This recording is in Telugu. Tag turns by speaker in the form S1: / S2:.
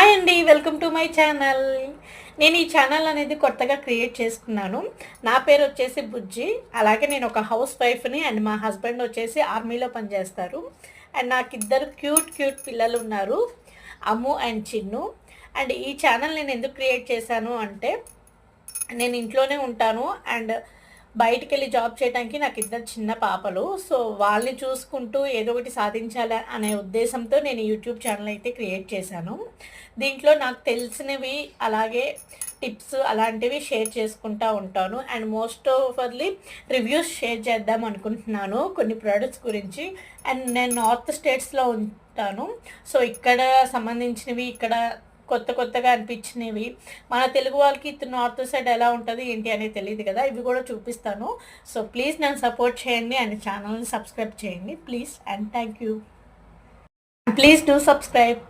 S1: హాయ్ అండి. Welcome to my channel. నేను ఈ ఛానల్ అనేది కొత్తగా క్రియేట్ చేసుకున్నాను. నా పేరు వచ్చేసి బుజ్జి. అలాగే నేను ఒక హౌస్ వైఫ్‌ని అండ్ మా హస్బెండ్ వచ్చేసి ఆర్మీలో పనిచేస్తారు. అండ్ నాకిద్దరు క్యూట్ క్యూట్ పిల్లలు ఉన్నారు. అమ్ము అండ్ చిన్ను. అండ్ ఈ ఛానల్ నేను ఎందుకు క్రియేట్ చేశాను అంటే నేను ఇంట్లోనే ఉంటాను అండ్ బయటికెళ్ళి జాబ్ చేయడానికి నాకు ఇద్దరు చిన్న పాపలు. సో, వాళ్ళని చూసుకుంటూ ఏదో ఒకటి సాధించాలి అనే ఉద్దేశంతో నేను యూట్యూబ్ ఛానల్ అయితే క్రియేట్ చేశాను. దీంట్లో నాకు తెలిసినవి అలాగే టిప్స్ అలాంటివి షేర్ చేసుకుంటా ఉంటాను. And most overly reviews share చేద్దాం అనుకుంటున్నాను కొన్ని ప్రొడక్ట్స్ గురించి. అండ్ నేను నార్త్ స్టేట్స్‌లో ఉంటాను. సో, ఇక్కడ సంబంధించినవి ఇక్కడ కొత్తగా అనిపించినవి మన తెలుగు వాళ్ళకి నార్త్ సైడ్ ఎలా ఉంటది ఏంటి అనేది తెలీదు కదా! ఇవి కూడా చూపిస్తాను. సో, ప్లీజ్ నన్ను సపోర్ట్ చేయండి అండ్ ఛానల్‌ని సబ్స్క్రైబ్ చేయండి please and thank you. Please do subscribe.